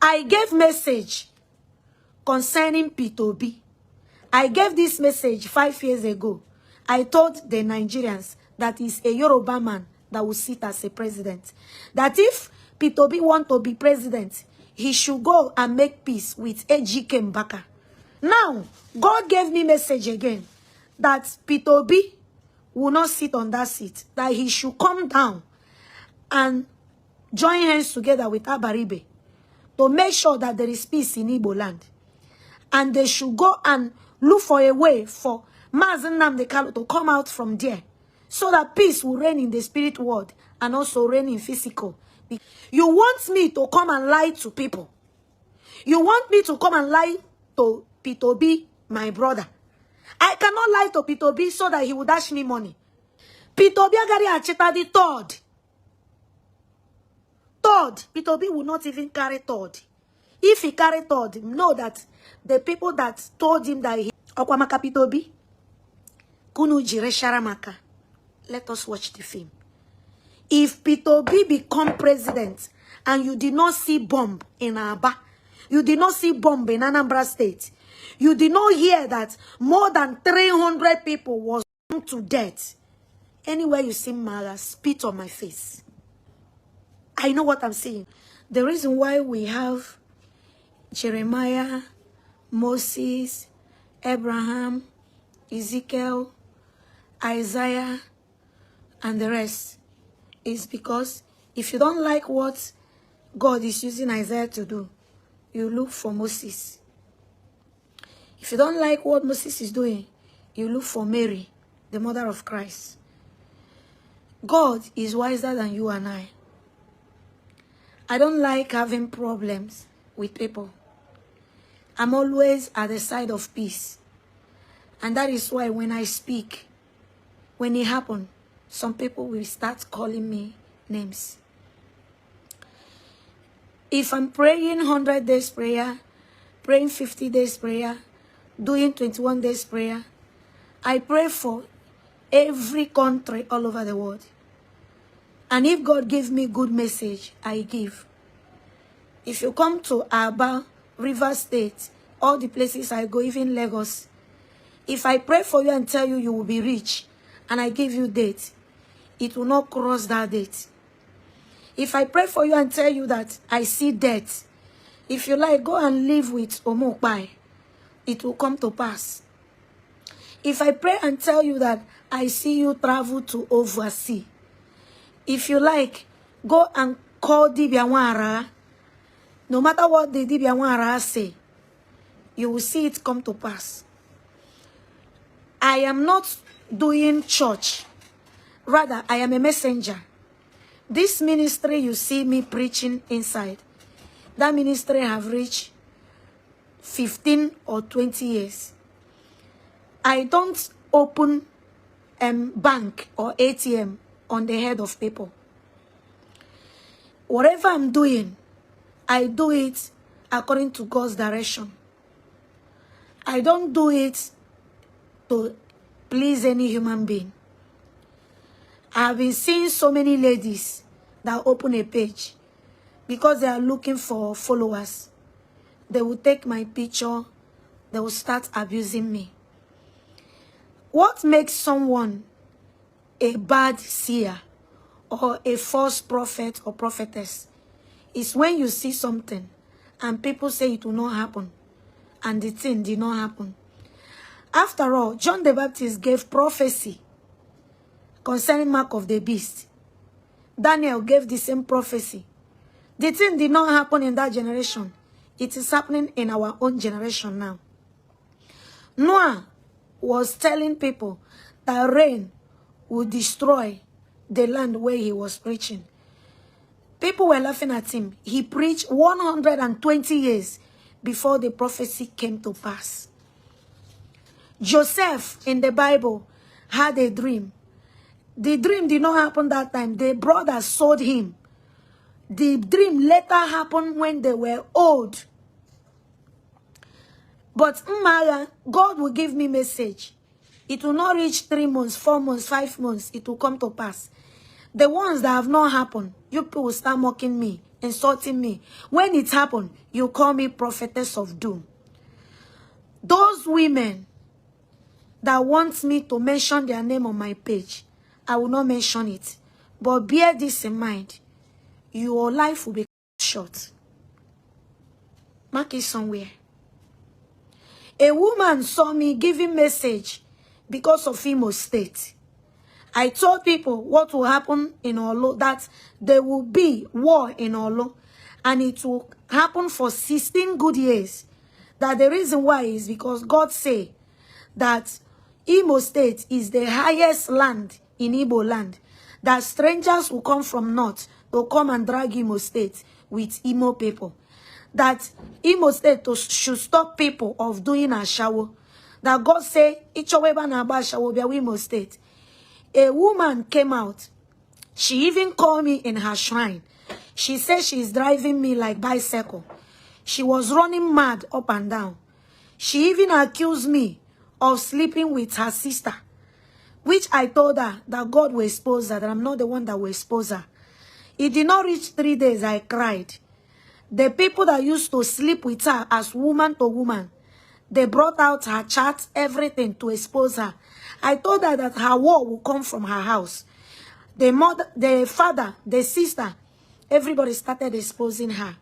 I gave message concerning P2B. I gave this message 5 years ago. I told the Nigerians that is a Yoruba man that will sit as a president. That if P2B want to be president, he should go and make peace with Ejike Mbaka. Now, God gave me message again that P2B will not sit on that seat, that he should come down and join hands together with Abaribe to make sure that there is peace in Igbo land. And they should go and look for a way for Mazen Nnamdi Kanu to come out from there so that peace will reign in the spirit world and also reign in physical. You want me to come and lie to people. You want me to come and lie to P2B, my brother. I cannot lie to P2B so that he will dash me money. P2B agari acheta the third. P2B will not even carry third. If he carry third, know that the people that told him that he Okwamaka P2B, Kunu Jire Sharamaka. Let us watch the film. If P2B become president and you did not see bomb in Aba, you did not see bomb in Anambra State, you did not hear that more than 300 people was done to death, anywhere you see Nmagha, spit on my face. I know what I'm saying. The reason why we have Jeremiah, Moses, Abraham, Ezekiel, Isaiah, and the rest is because if you don't like what God is using Isaiah to do, you look for Moses. If you don't like what Moses is doing, you look for Mary, the mother of Christ. God is wiser than you and I. I don't like having problems with people. I'm always at the side of peace. And that is why when I speak, when it happens, some people will start calling me names. If I'm praying 100 days prayer, praying 50 days prayer, doing 21 days prayer, I pray for every country all over the world. And if God gives me good message, I give. If you come to Aba, River State, all the places I go, even Lagos, if I pray for you and tell you you will be rich, and I give you date, it will not cross that date. If I pray for you and tell you that I see death, if you like, go and live with Omokbai, it will come to pass. If I pray and tell you that I see you travel to overseas, if you like, go and call Dibianwara, no matter what the Dibianwara say, you will see it come to pass. I am not doing church. Rather, I am a messenger. This ministry you see me preaching inside, that ministry have reached 15 or 20 years. I don't open bank or ATM on the head of people. Whatever I'm doing, I do it according to God's direction. I don't do it to please any human being. I've been seeing so many ladies that open a page because they are looking for followers. They will take my picture, they will start abusing me. What makes someone a bad seer or a false prophet or prophetess is when you see something and people say it will not happen and the thing did not happen. After all, John the Baptist gave prophecy concerning mark of the beast. Daniel gave the same prophecy. The thing did not happen in that generation. It is happening in our own generation now. Noah was telling people that rain would destroy the land where he was preaching. People were laughing at him. He preached 120 years before the prophecy came to pass. Joseph in the Bible had a dream. The dream did not happen that time. The brothers sold him. The dream later happened when they were old. But Nmagha, God will give me message. It will not reach 3 months, 4 months, 5 months. It will come to pass. The ones that have not happened, you people will start mocking me insulting me. When it happened, you call me prophetess of doom. Those women that want me to mention their name on my page, I will not mention it. But bear this in mind. Your life will be short. Mark it somewhere. A woman saw me giving message because of Imo State. I told people what will happen in Olo, that there will be war in Olo, and it will happen for 16 good years. That the reason why is because God say that Imo State is the highest land in Igbo land. That strangers will come from north to come and drag Imo State with Imo people. That Imo State should stop people of doing a shower. That God say, Ichoweba na ba shower be Imo State. A woman came out. She even called me in her shrine. She said she's driving me like bicycle. She was running mad up and down. She even accused me of sleeping with her sister, which I told her that God will expose her, that I'm not the one that will expose her. It did not reach 3 days, I cried. The people that used to sleep with her as woman to woman, they brought out her chats, everything to expose her. I told her that her war will come from her house. The mother, the father, the sister, everybody started exposing her.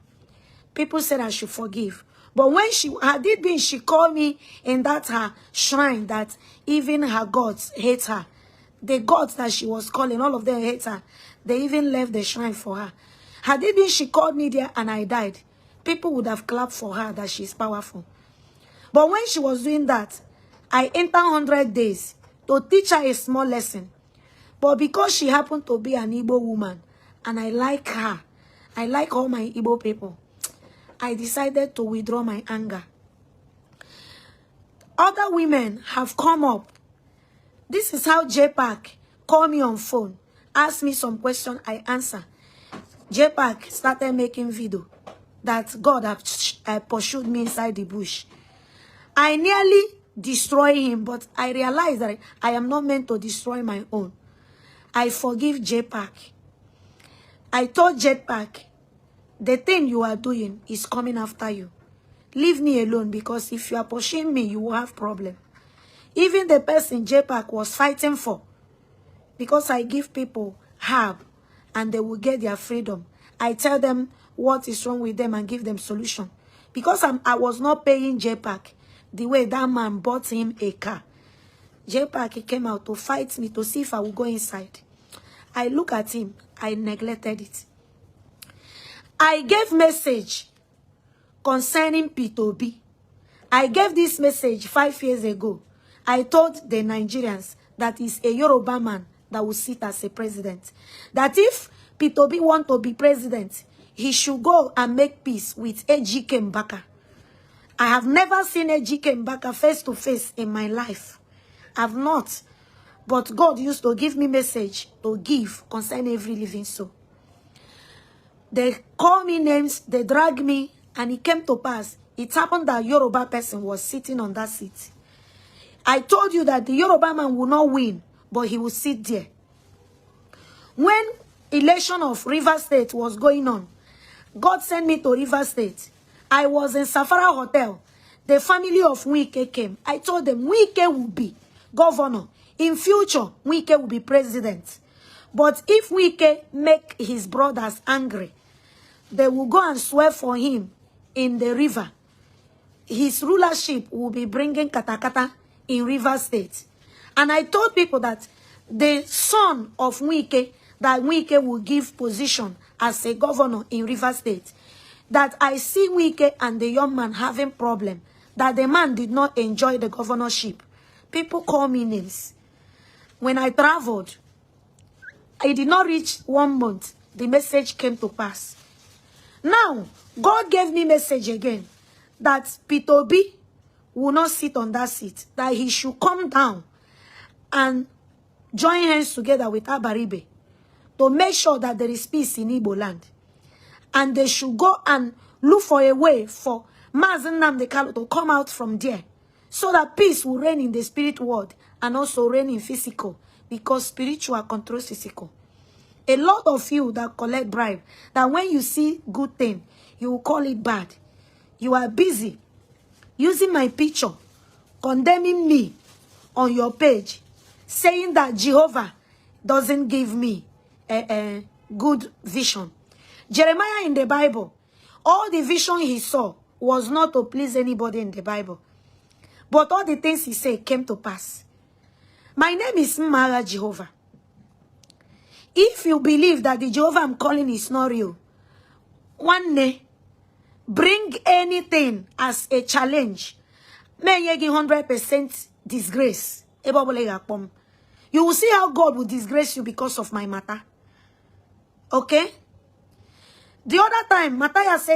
People said I should forgive. But when she called me in that her shrine that even her gods hate her. The gods that she was calling, all of them hate her. They even left the shrine for her. Had it been she called me there and I died, people would have clapped for her that she's powerful. But when she was doing that, I entered 100 days to teach her a small lesson. But because she happened to be an Igbo woman, and I like her, I like all my Igbo people, I decided to withdraw my anger. Other women have come up. This is how JPAC called me on phone, asked me some question, I answer. JPAC started making video that God have pursued me inside the bush. I nearly destroy him, but I realized that I am not meant to destroy my own. I forgive JPAC. I told JPAC, the thing you are doing is coming after you. Leave me alone, because if you are pushing me, you will have problem. Even the person JPAC was fighting for, because I give people herb and they will get their freedom. I tell them what is wrong with them and give them solution. Because I was not paying JPAC the way that man bought him a car. JPAC came out to fight me to see if I would go inside. I look at him. I neglected it. I gave message concerning P2B. I gave this message 5 years ago. I told the Nigerians that is a Yoruba man that will sit as a president. That if P2B want to be president, he should go and make peace with Ejike Mbaka. I have never seen Ejike Mbaka face to face in my life. I've not. But God used to give me message to give concerning every living soul. They call me names, they drag me, and it came to pass. It happened that Yoruba person was sitting on that seat. I told you that the Yoruba man will not win, but he will sit there. When election of River State was going on, God sent me to River State. I was in Safara Hotel. The family of Wike came. I told them Wike will be governor. In future, Wike will be president. But if Wike make his brothers angry, they will go and swear for him in the river. His rulership will be bringing katakata in River State. And I told people that the son of Wike, that Wike will give position as a governor in River State. That I see Wike and the young man having problem. That the man did not enjoy the governorship. People call me names. When I traveled, I did not reach 1 month. The message came to pass. Now, God gave me message again. That P2B will not sit on that seat. That he should come down and join hands together with Abaribe to make sure that there is peace in Igbo land. And they should go and look for a way for Mazen Nnamdi to come out from there, so that peace will reign in the spirit world and also reign in physical, because spiritual controls physical. A lot of you that collect bribe, that when you see good thing, you will call it bad. You are busy using my picture, condemning me on your page, saying that Jehovah doesn't give me a good vision. Jeremiah in the Bible, all the vision he saw was not to please anybody in the Bible. But all the things he said came to pass. My name is Nmagha Jehovah. If you believe that the Jehovah I'm calling is not real, one day, bring anything as a challenge. May you give 100% disgrace. You will see how God will disgrace you because of my matter. Okay? The other time, Matthias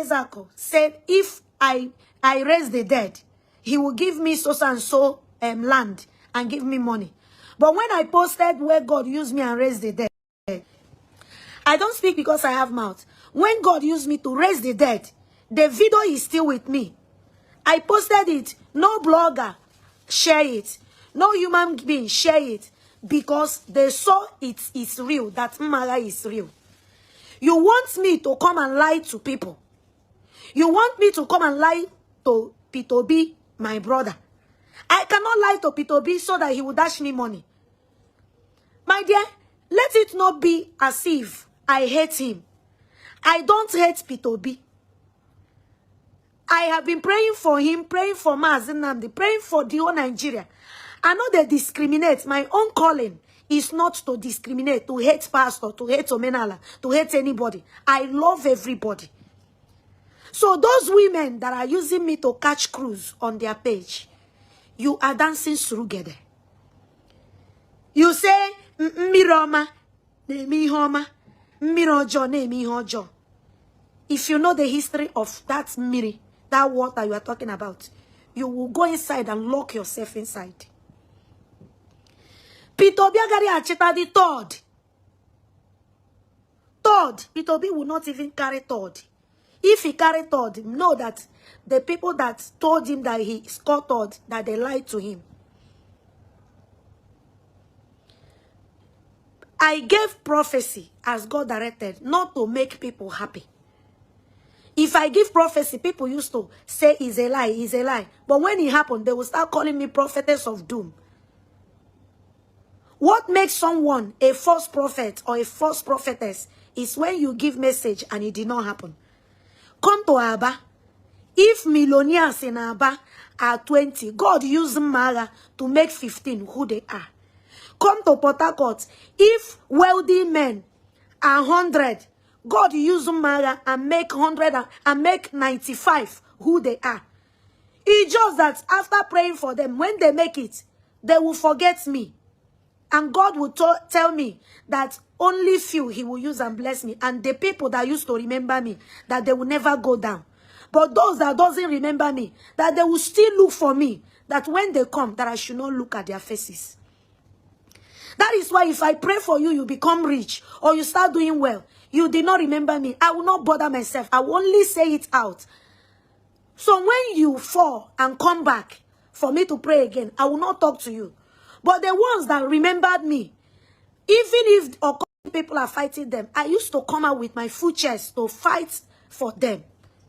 said, if I raise the dead, he will give me so and so land and give me money. But when I posted where God used me and raised the dead, I don't speak because I have mouth. When God used me to raise the dead, the video is still with me. I posted it. No blogger share it. No human being share it. Because they saw it is real. That Nmagha is real. You want me to come and lie to people. You want me to come and lie to P2B, my brother. I cannot lie to P2B so that he will dash me money. My dear, let it not be as if I hate him. I don't hate P2B. I have been praying for him, praying for Mazi Nnamdi, praying for the whole Nigeria. I know they discriminate. My own calling is not to discriminate, to hate pastor, to hate Omenala, to hate anybody. I love everybody. So those women that are using me to catch cruise on their page, you are dancing together. You say, Miroma, Nemihoma, Mirojo, Nemihojo. If you know the history of that Miri, that water you are talking about, you will go inside and lock yourself inside. P2B acheta the third. P2B will not even carry third. If he carry third, know that the people that told him that he scored third, that they lied to him. I gave prophecy as God directed, not to make people happy. If I give prophecy, people used to say it's a lie, it's a lie. But when it happened, they will start calling me prophetess of doom. What makes someone a false prophet or a false prophetess is when you give message and it did not happen. Come to Aba. If millionaires in Aba are 20, God used Nmagha to make 15 who they are. Come to Port Harcourt. If wealthy men are 100, God used Nmagha and make 100 and make 95 who they are. It's just that after praying for them, when they make it, they will forget me. And God will tell me that only few he will use and bless me. And the people that used to remember me, that they will never go down. But those that doesn't remember me, that they will still look for me. That when they come, that I should not look at their faces. That is why if I pray for you, you become rich. Or you start doing well. You did not remember me. I will not bother myself. I will only say it out. So when you fall and come back for me to pray again, I will not talk to you. But the ones that remembered me, even if people are fighting them, I used to come out with my full chest to fight for them.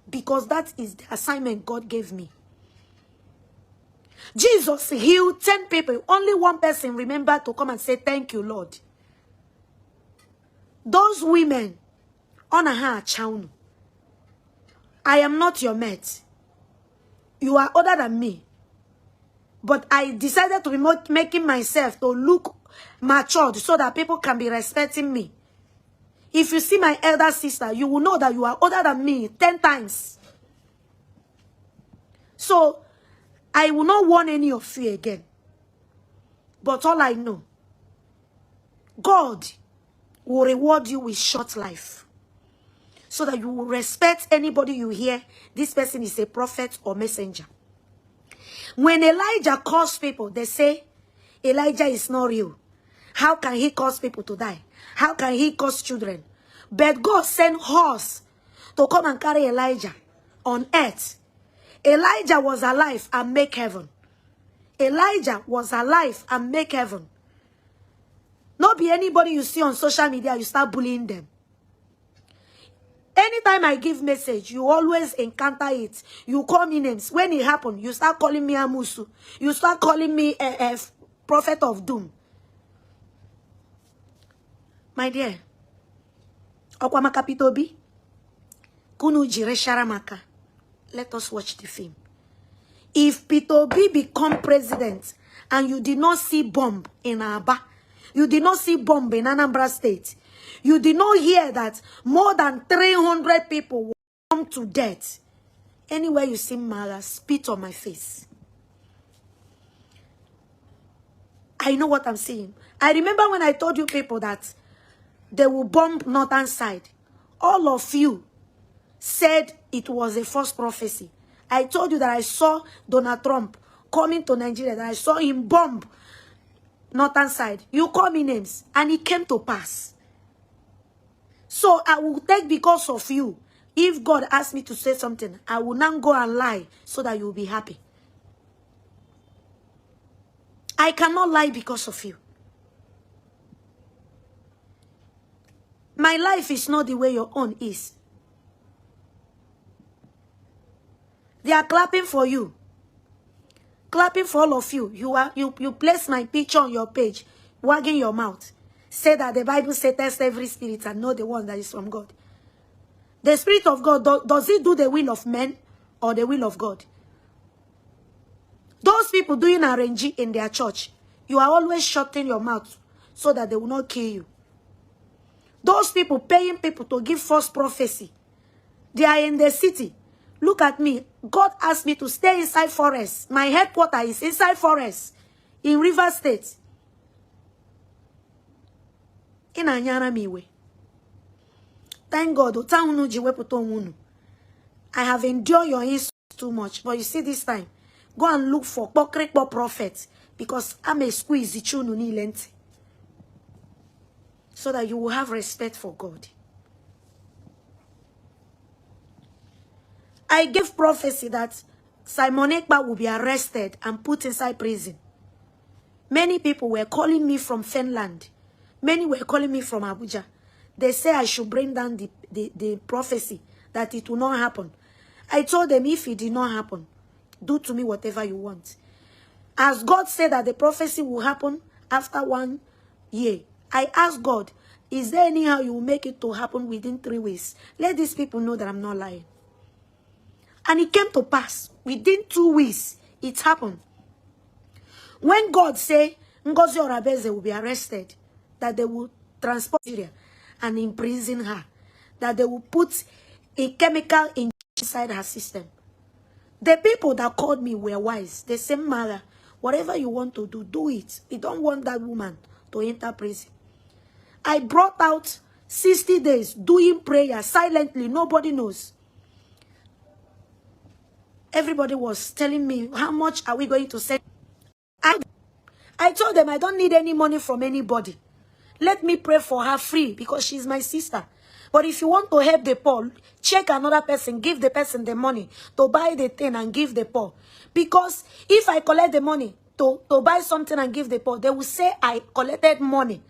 Because that is the assignment God gave me. Jesus healed 10 people. Only one person remembered to come and say, thank you, Lord. Those women, I am not your mate. You are older than me. But I decided to be making myself to look matured so that people can be respecting me. If you see my elder sister, you will know that you are older than me 10 times. So, I will not warn any of you again. But all I know, God will reward you with short life. So that you will respect anybody you hear, this person is a prophet or messenger. When Elijah calls people, they say, Elijah is not real. How can he cause people to die? How can he cause children? But God sent horse to come and carry Elijah on earth. Elijah was alive and make heaven. Elijah was alive and make heaven. No not be anybody you see on social media, you start bullying them. Anytime I give message, you always encounter it. You call me names. When it happen, you start calling me Amusu. You start calling me a prophet of doom. My dear, Okwamaka Pitobi, Kunu Jire Sharamaka. Let us watch the film. If Pitobi become president and you did not see bomb in Aba, you did not see bomb in Anambra State, you did not hear that more than 300 people will come to death. Anywhere you see Mbaka, spit on my face. I know what I'm saying. I remember when I told you people that they will bomb northern side. All of you said it was a false prophecy. I told you that I saw Donald Trump coming to Nigeria, that I saw him bomb northern side. You call me names, and it came to pass. So I will take because of you. If God asks me to say something, I will not go and lie so that you will be happy. I cannot lie because of you. My life is not the way your own is. They are clapping for you. Clapping for all of you. You place my picture on your page, wagging your mouth. Say that the Bible says test every spirit and know the one that is from God. The Spirit of God, does it do the will of men or the will of God? Those people doing RNG in their church, you are always shutting your mouth so that they will not kill you. Those people paying people to give false prophecy, they are in the city. Look at me. God asked me to stay inside forest. My headquarters is inside forest in River State. In Anyara Miwe. Thank God. I have endured your insults too much. But you see this time, go and look for prophets. Because I'm a squeeze lente. So that you will have respect for God. I gave prophecy that Simon Ekpa will be arrested and put inside prison. Many people were calling me from Finland. Many were calling me from Abuja. They say I should bring down the prophecy, that it will not happen. I told them, if it did not happen, do to me whatever you want. As God said that the prophecy will happen after 1 year, I asked God, is there anyhow you will make it to happen within 3 weeks? Let these people know that I'm not lying. And it came to pass. Within 2 weeks, it happened. When God said, Ngozi Orabeze will be arrested, that they will transport Syria and imprison her, that they will put a chemical inside her system. The people that called me were wise. They said, Mbaka, whatever you want to do, do it. We don't want that woman to enter prison. I brought out 60 days doing prayer silently. Nobody knows. Everybody was telling me, how much are we going to send? I told them I don't need any money from anybody. Let me pray for her free because she's my sister. But if you want to help the poor, check another person, give the person the money to buy the thing and give the poor. Because if I collect the money to buy something and give the poor, they will say I collected money.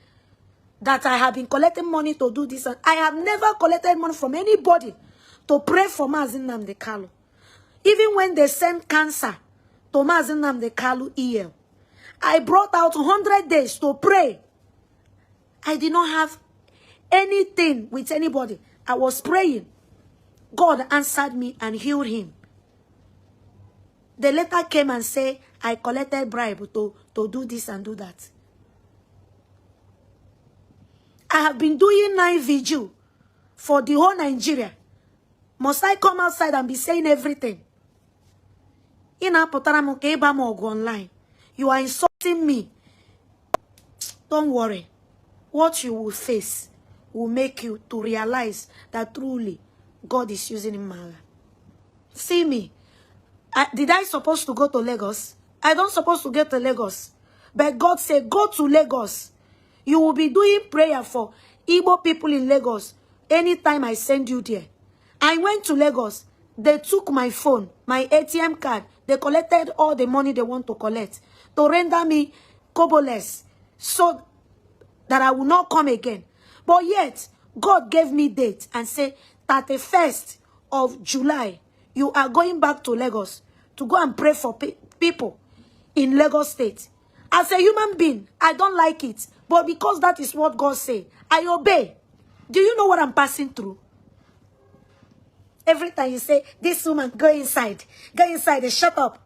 That I have been collecting money to do this. And I have never collected money from anybody to pray for Mazi Nnamdi Kanu. Even when they sent cancer to Mazi Nnamdi Kanu EL, I brought out 100 days to pray. I did not have anything with anybody. I was praying. God answered me and healed him. The letter came and said, I collected bribe to do this and do that. I have been doing night vigil for the whole Nigeria. Must I come outside and be saying everything? Online. You are insulting me. Don't worry. What you will face will make you to realize that truly God is using Mbaka. See me. Did I supposed to go to Lagos? I don't supposed to get to Lagos. But God said, go to Lagos. You will be doing prayer for Igbo people in Lagos anytime I send you there. I went to Lagos. They took my phone, my ATM card. They collected all the money they want to collect to render me koboless. So that I will not come again. But yet, God gave me date and said, 31st of July, you are going back to Lagos to go and pray for people in Lagos State. As a human being, I don't like it. But because that is what God said, I obey. Do you know what I'm passing through? Every time you say, this woman, go inside and shut up.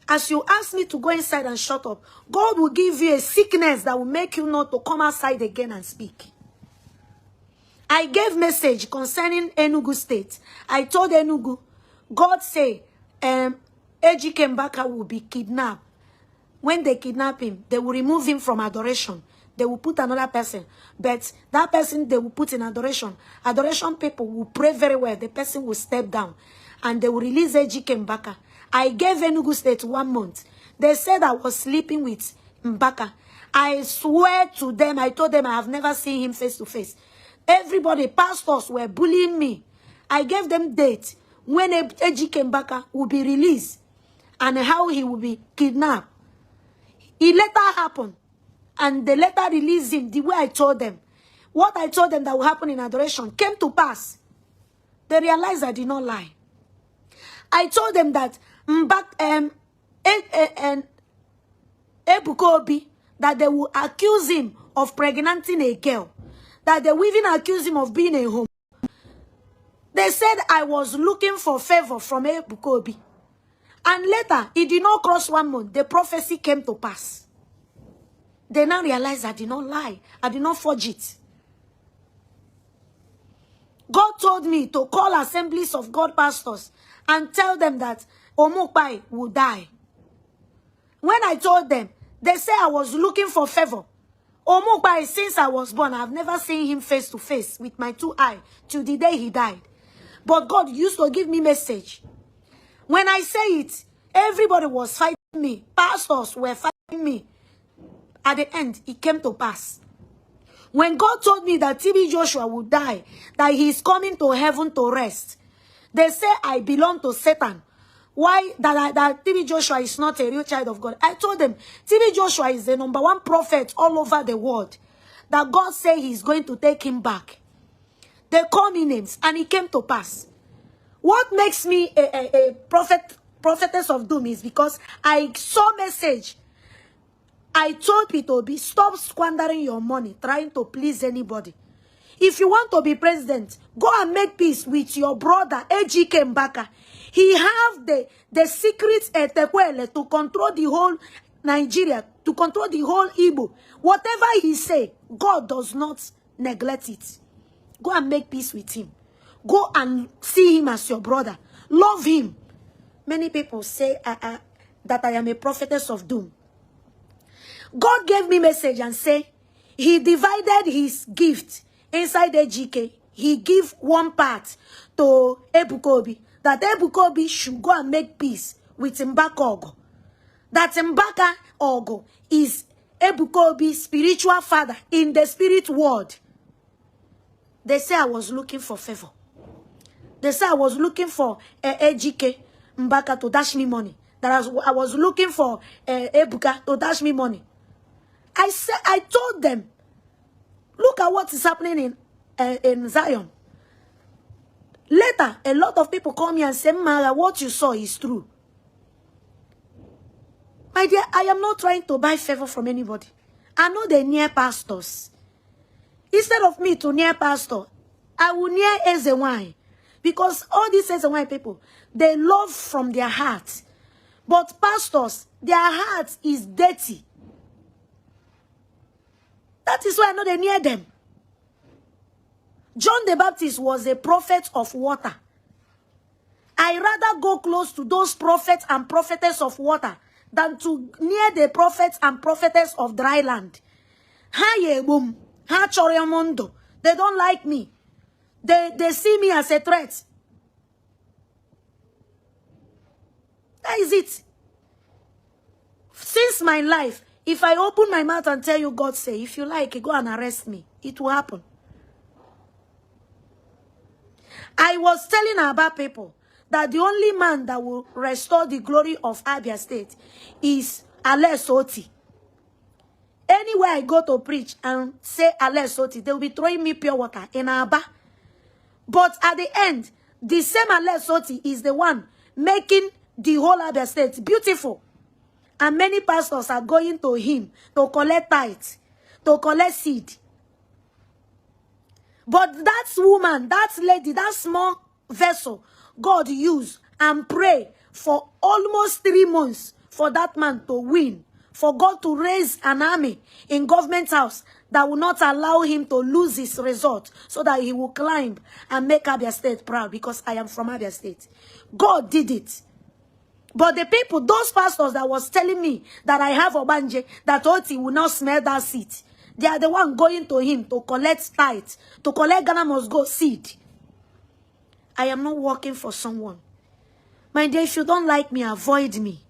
As you ask me to go inside and shut up, God will give you a sickness that will make you not to come outside again and speak. I gave message concerning Enugu State. I told Enugu, God say, Ejike Mbaka will be kidnapped. When they kidnap him, they will remove him from adoration. They will put another person. But that person they will put in adoration. Adoration people will pray very well. The person will step down. And they will release Ejike Mbaka. I gave Enugu State 1 month. They said I was sleeping with Mbaka. I swear to them, I told them I have never seen him face to face. Everybody, pastors were bullying me. I gave them date when Ejike Mbaka will be released and how he will be kidnapped. It later happened. And they later released him the way I told them. What I told them that will happen in adoration came to pass. They realized I did not lie. I told them that Ebuka, that they will accuse him of pregnanting a girl. That they will even accuse him of being a homo. They said I was looking for favor from Ebuka. And later, it did not cross 1 month. The prophecy came to pass. They now realized I did not lie. I did not forge it. God told me to call assemblies of God pastors and tell them that Omukpai will die. When I told them, they said I was looking for favor. Omukpai, since I was born, I've never seen him face to face with my 2 eyes till the day he died. But God used to give me message. When I say it, everybody was fighting me. Pastors were fighting me. At the end, it came to pass. When God told me that TB Joshua would die, that he is coming to heaven to rest, they say I belong to Satan. Why that TB Joshua is not a real child of God? I told them, TB Joshua is the #1 prophet all over the world. That God said he's going to take him back. They call me names, and it came to pass. What makes me a prophetess of doom is because I saw message. I told P2B, stop squandering your money trying to please anybody. If you want to be president, go and make peace with your brother, Ejike Mbaka. He have the secret Etekwele to control the whole Nigeria, to control the whole Igbo. Whatever he say, God does not neglect it. Go and make peace with him. Go and see him as your brother. Love him. Many people say that I am a prophetess of doom. God gave me message and say, he divided his gift inside Ejike. He give 1 part to Ebuka, that Ebuka should go and make peace with Mbaka Ogo. That Mbaka Ogo is Ebuka's spiritual father in the spirit world. They say I was looking for favor. They say I was looking for Ejike Mbaka to dash me money. That I was looking for Ebuka to dash me money. I told them, look at what is happening in Zion. Later, a lot of people call me and say, Nmagha, what you saw is true. My dear, I am not trying to buy favor from anybody. I know they near pastors. Instead of me to near pastor, I will near Ezewine. Because all these Ezewine people, they love from their heart. But pastors, their heart is dirty. That is why I know they near them. John the Baptist was a prophet of water. I rather go close to those prophets and prophetess of water than to near the prophets and prophetess of dry land. They don't like me. They see me as a threat. That is it. Since my life, if I open my mouth and tell you God say, if you like, go and arrest me, it will happen. I was telling Abba people that the only man that will restore the glory of Abia State is Alesoti. Anywhere I go to preach and say Alesoti, they will be throwing me pure water in Aba. But at the end, the same Alesoti is the one making the whole Abia State beautiful. And many pastors are going to him to collect tithes, to collect seed. But that woman, that lady, that small vessel, God used and pray for almost 3 months for that man to win. For God to raise an army in government house that will not allow him to lose his result, so that he will climb and make Abia State proud, because I am from Abia State. God did it. But the people, those pastors that was telling me that I have Obanje, that Oti will not smell that seed, they are the one going to him to collect tithes, to collect Ghana must go seed. I am not working for someone. My dear, if you don't like me, avoid me.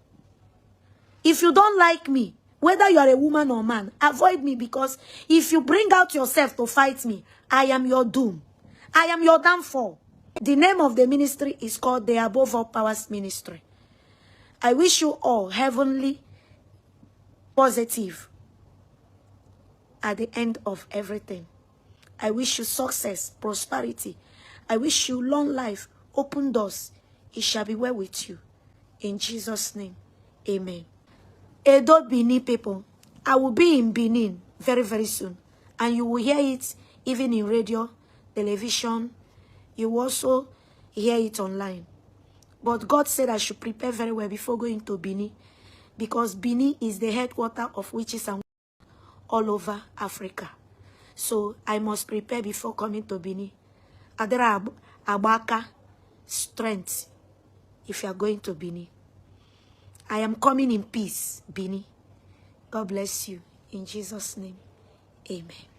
If you don't like me, whether you are a woman or man, avoid me, because if you bring out yourself to fight me, I am your doom. I am your downfall. The name of the ministry is called the Above All Powers Ministry. I wish you all heavenly positive at the end of everything. I wish you success, prosperity. I wish you long life, open doors. It shall be well with you. In Jesus' name, amen. Edo Bini people, I will be in Benin very, very soon. And you will hear it even in radio, television. You will also hear it online. But God said I should prepare very well before going to Benin, because Benin is the headquarters of witches and all over Africa. So I must prepare before coming to Benin. Adera Mbaka strength if you are going to Benin. I am coming in peace, Benin. God bless you. In Jesus' name, amen.